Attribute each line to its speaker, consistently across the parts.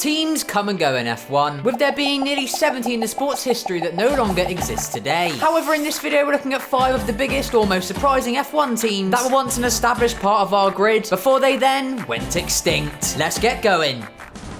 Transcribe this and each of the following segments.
Speaker 1: Teams come and go in F1, with there being nearly 70 in the sport's history that no longer exist today. However, in this video we're looking at 5 of the biggest or most surprising F1 teams that were once an established part of our grid before they then went extinct. Let's get going.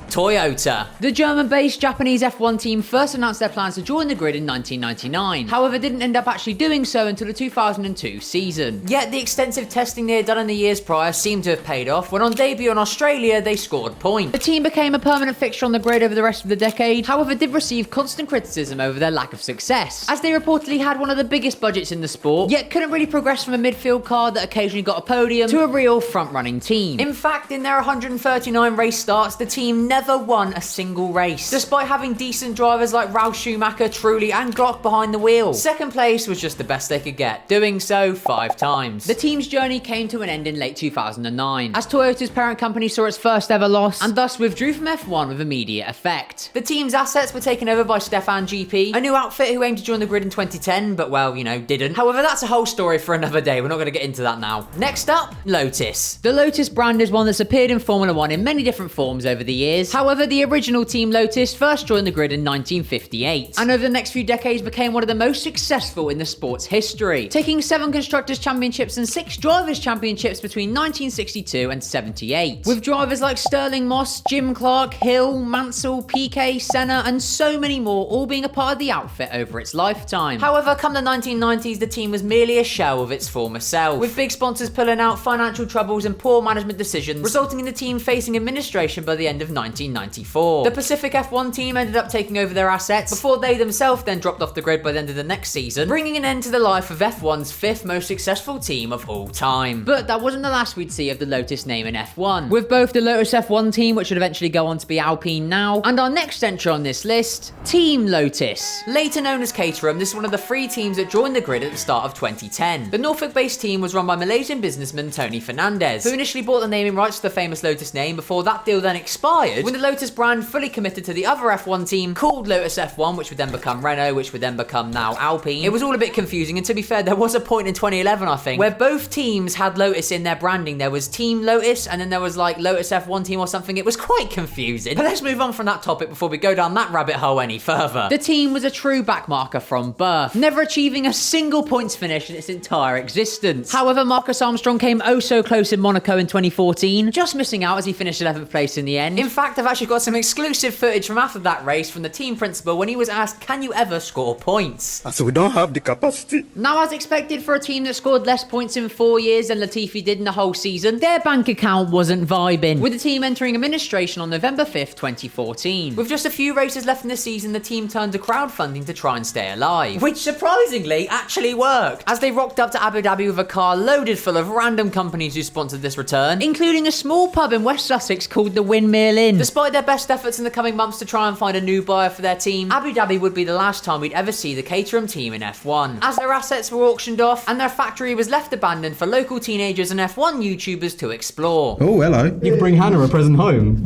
Speaker 1: Toyota. The German-based Japanese F1 team first announced their plans to join the grid in 1999. However, didn't end up actually doing so until the 2002 season. Yet the extensive testing they had done in the years prior seemed to have paid off when on debut in Australia they scored points. The team became a permanent fixture on the grid over the rest of the decade, however did receive constant criticism over their lack of success, as they reportedly had one of the biggest budgets in the sport, yet couldn't really progress from a midfield car that occasionally got a podium to a real front-running team. In fact, in their 139 race starts, the team never won a single race, despite having decent drivers like Ralf Schumacher, Trulli and Glock behind the wheel. Second place was just the best they could get, doing so 5 times. The team's journey came to an end in late 2009, as Toyota's parent company saw its first ever loss, and thus withdrew from F1 with immediate effect. The team's assets were taken over by Stefan GP, a new outfit who aimed to join the grid in 2010, but well, didn't. However, that's a whole story for another day, we're not going to get into that now. Next up, Lotus. The Lotus brand is one that's appeared in Formula 1 in many different forms over the years. However, the original Team Lotus first joined the grid in 1958, and over the next few decades became one of the most successful in the sport's history, taking 7 Constructors' Championships and 6 Drivers' Championships between 1962 and 78, with drivers like Sterling Moss, Jim Clark, Hill, Mansell, Piquet, Senna, and so many more all being a part of the outfit over its lifetime. However, come the 1990s, the team was merely a shell of its former self, with big sponsors pulling out, financial troubles, and poor management decisions, resulting in the team facing administration by the end of 1994. The Pacific F1 team ended up taking over their assets before they themselves then dropped off the grid by the end of the next season, bringing an end to the life of F1's 5th most successful team of all time. But that wasn't the last we'd see of the Lotus name in F1, with both the Lotus F1 team, which would eventually go on to be Alpine now, and our next entry on this list, Team Lotus. Later known as Caterham, this is one of the 3 teams that joined the grid at the start of 2010. The Norfolk-based team was run by Malaysian businessman Tony Fernandez, who initially bought the naming rights to the famous Lotus name before that deal then expired, when the Lotus brand fully committed to the other F1 team called Lotus F1, which would then become Renault, which would then become now Alpine. It was all a bit confusing, and to be fair, there was a point in 2011, I think, where both teams had Lotus in their branding. There was Team Lotus, and then there was like Lotus F1 team or something. It was quite confusing. But let's move on from that topic before we go down that rabbit hole any further. The team was a true backmarker from birth, never achieving a single points finish in its entire existence. However, Marcus Armstrong came oh so close in Monaco in 2014, just missing out as he finished 11th place in the end. In fact, I've actually got some exclusive footage from after that race from the team principal when he was asked, can you ever score points?
Speaker 2: So we don't have the capacity.
Speaker 1: Now, as expected for a team that scored less points in 4 years than Latifi did in the whole season, their bank account wasn't vibing, with the team entering administration on November 5th, 2014. With just a few races left in the season, the team turned to crowdfunding to try and stay alive, which surprisingly actually worked, as they rocked up to Abu Dhabi with a car loaded full of random companies who sponsored this return, including a small pub in West Sussex called the Windmill Inn. Despite their best efforts in the coming months to try and find a new buyer for their team, Abu Dhabi would be the last time we'd ever see the Caterham team in F1, as their assets were auctioned off and their factory was left abandoned for local teenagers and F1 YouTubers to explore.
Speaker 3: Oh, hello. You can bring Hannah a present home.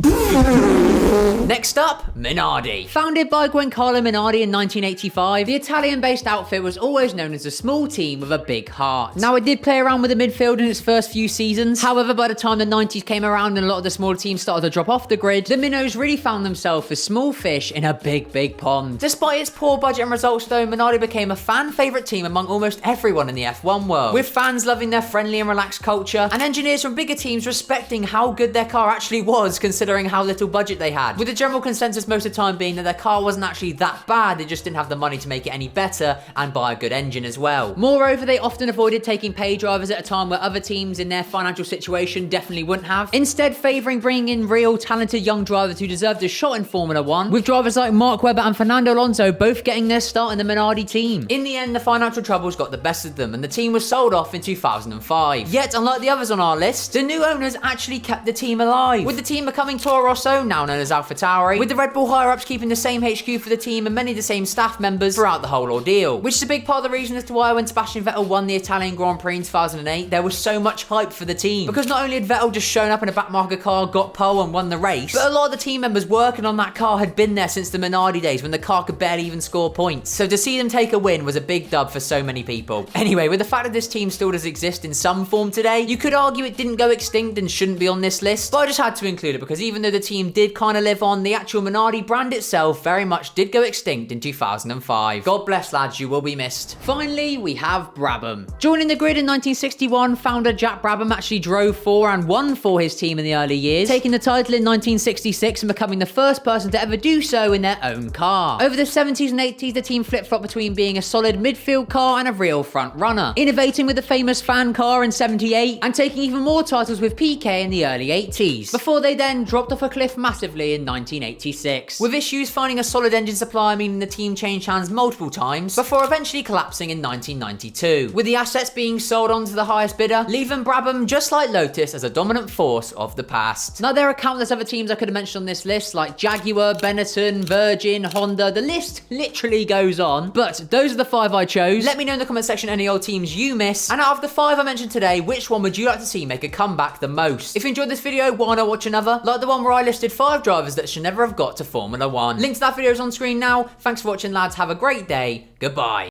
Speaker 1: Next up, Minardi. Founded by Giancarlo Minardi in 1985, the Italian-based outfit was always known as a small team with a big heart. Now, it did play around with the midfield in its first few seasons. However, by the time the 90s came around and a lot of the smaller teams started to drop off the grid, the Minnows really found themselves as small fish in a big pond. Despite its poor budget and results though, Minardi became a fan favourite team among almost everyone in the F1 world, with fans loving their friendly and relaxed culture, and engineers from bigger teams respecting how good their car actually was considering how little budget they had, with the general consensus most of the time being that their car wasn't actually that bad, they just didn't have the money to make it any better and buy a good engine as well. Moreover, they often avoided taking pay drivers at a time where other teams in their financial situation definitely wouldn't have, instead favouring bringing in real talented young drivers who deserved a shot in Formula 1, with drivers like Mark Webber and Fernando Alonso both getting their start in the Minardi team. In the end, the financial troubles got the best of them and the team was sold off in 2005. Yet, unlike the others on our list, the new owners actually kept the team alive, with the team becoming Toro Rosso, now known as AlphaTauri, with the Red Bull higher-ups keeping the same HQ for the team and many of the same staff members throughout the whole ordeal, which is a big part of the reason as to why when Sebastian Vettel won the Italian Grand Prix in 2008, there was so much hype for the team, because not only had Vettel just shown up in a backmarker car, got pole and won the race, but a lot of the team members working on that car had been there since the Minardi days when the car could barely even score points, so to see them take a win was a big dub for so many people. Anyway, with the fact that this team still does exist in some form today, you could argue it didn't go extinct and shouldn't be on this list, but I just had to include it because even though the team did kind of live on, 2001, the actual Minardi brand itself very much did go extinct in 2005. God bless, lads, you will be missed. Finally, we have Brabham. Joining the grid in 1961, founder Jack Brabham actually drove for and won for his team in the early years, taking the title in 1966 and becoming the first person to ever do so in their own car. Over the 70s and 80s, the team flip-flopped between being a solid midfield car and a real front runner, innovating with the famous fan car in 78 and taking even more titles with PK in the early 80s, before they then dropped off a cliff massively in 1986, with issues finding a solid engine supply meaning the team changed hands multiple times before eventually collapsing in 1992, with the assets being sold on to the highest bidder, leaving Brabham, just like Lotus, as a dominant force of the past. Now, there are countless other teams I could have mentioned on this list, like Jaguar, Benetton, Virgin, Honda. The list literally goes on, but those are the 5 I chose. Let me know in the comment section any old teams you miss, and out of the 5 I mentioned today, which one would you like to see make a comeback the most? If you enjoyed this video, why not watch another, like the one where I listed 5 drivers that should never have got to Formula 1. Link to that video is on screen now. Thanks for watching, lads. Have a great day. Goodbye.